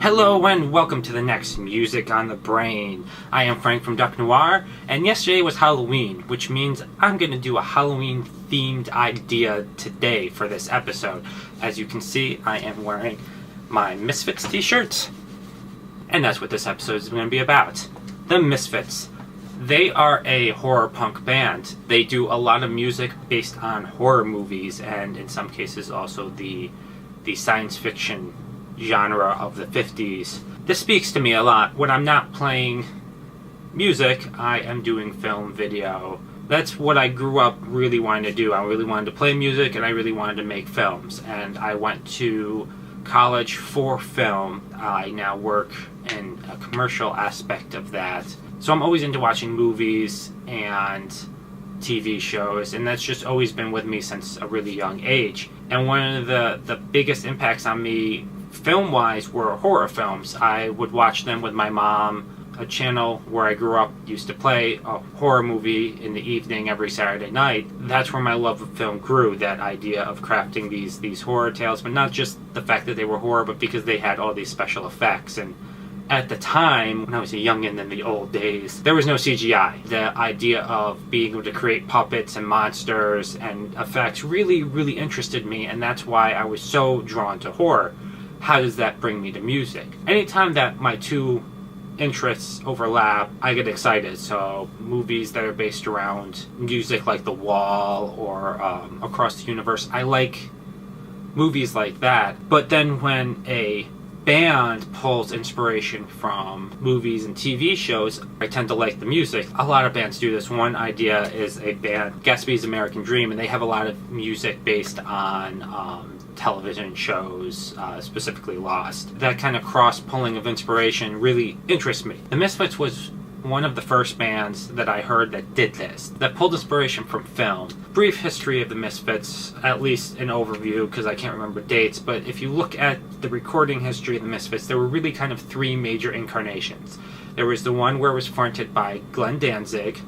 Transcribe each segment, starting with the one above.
Hello and welcome to the next Music on the Brain. I am Frank from Duck Noir, and yesterday was Halloween, which means I'm going to do a Halloween themed idea today for this episode. As you can see, I am wearing my Misfits t-shirt, and that's what this episode is going to be about. The Misfits. They are a horror punk band. They do a lot of music based on horror movies, and in some cases also the science fiction genre of the 50s. This speaks to me a lot. When I'm not playing music, I am doing film video. That's what I grew up really wanting to do. I really wanted to play music and I really wanted to make films. And I went to college for film. I now work in a commercial aspect of that. So I'm always into watching movies and TV shows, and that's just always been with me since a really young age. And one of the biggest impacts on me film-wise were horror films. I would watch them with my mom. A channel where I grew up used to play a horror movie in the evening every Saturday night. That's where my love of film grew, that idea of crafting these horror tales, but not just the fact that they were horror, but because they had all these special effects. And at the time, when I was a youngin' in the old days, there was no CGI. The idea of being able to create puppets and monsters and effects really, really interested me, and that's why I was so drawn to horror. How does that bring me to music? Anytime that my two interests overlap, I get excited. So movies that are based around music like The Wall or Across the Universe, I like movies like that. But then when a band pulls inspiration from movies and TV shows, I tend to like the music. A lot of bands do this. One idea is a band, Gatsby's American Dream, and they have a lot of music based on television shows, specifically Lost. That kind of cross-pulling of inspiration really interests me. The Misfits was one of the first bands that I heard that did this, that pulled inspiration from film. Brief history of the Misfits, at least an overview, because I can't remember dates, but if you look at the recording history of the Misfits, there were really kind of three major incarnations. There was the one where it was fronted by Glenn Danzig,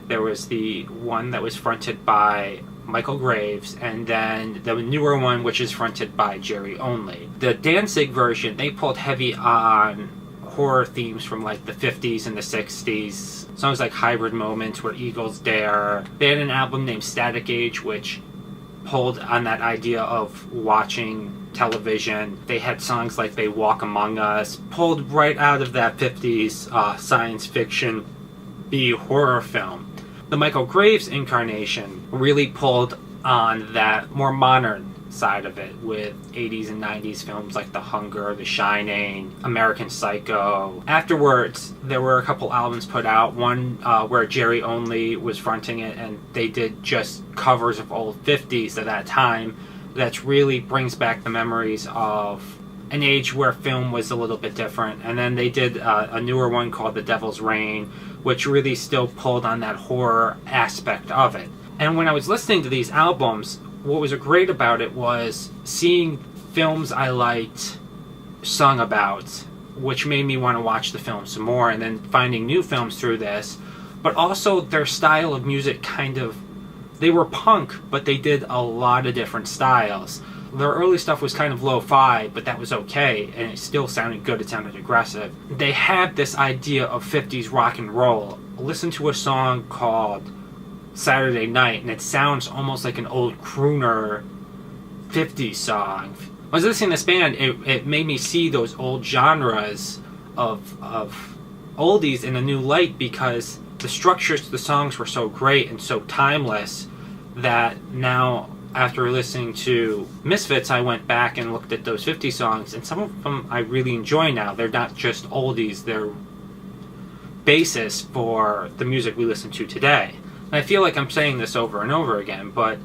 there was the one that was fronted by Michael Graves, and then the newer one, which is fronted by Jerry Only. The Danzig version, they pulled heavy on horror themes from like the 50s and the 60s. Songs like Hybrid Moments, Where Eagles Dare. They had an album named Static Age, which pulled on that idea of watching television. They had songs like They Walk Among Us, pulled right out of that 50s science fiction B horror film. The Michael Graves incarnation really pulled on that more modern side of it with 80s and 90s films like The Hunger, The Shining, American Psycho. Afterwards, there were a couple albums put out, one where Jerry Only was fronting it, and they did just covers of old 50s at that time. That really brings back the memories of an age where film was a little bit different. And then they did a newer one called The Devil's Reign, which really still pulled on that horror aspect of it. And when I was listening to these albums, what was great about it was seeing films I liked sung about, which made me want to watch the film some more, and then finding new films through this. But also their style of music they were punk, but they did a lot of different styles. Their early stuff was kind of lo-fi, but that was okay, and it still sounded good, it sounded aggressive. They had this idea of 50s rock and roll. Listen to a song called Saturday Night, and it sounds almost like an old crooner 50s song. When I was listening to this band, it made me see those old genres of oldies in a new light, because the structures of the songs were so great and so timeless that now, after listening to Misfits, I went back and looked at those 50 songs, and some of them I really enjoy now. They're not just oldies, they're basis for the music we listen to today. And I feel like I'm saying this over and over again, but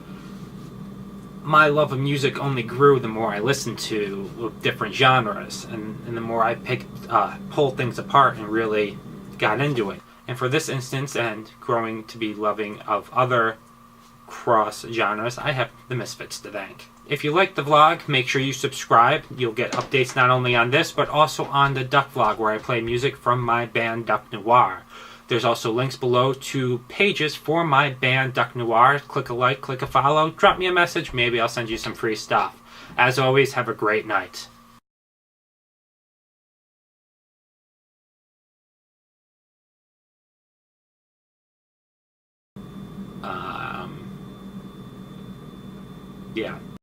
my love of music only grew the more I listened to different genres, and the more I pulled things apart and really got into it. And for this instance, and growing to be loving of other cross genres, I have the Misfits to thank. If you like the vlog, make sure you subscribe. You'll get updates not only on this, but also on the Duck vlog, where I play music from my band Duck Noir. There's also links below to pages for my band Duck Noir. Click a like, click a follow, drop me a message, maybe I'll send you some free stuff. As always, have a great night. Yeah.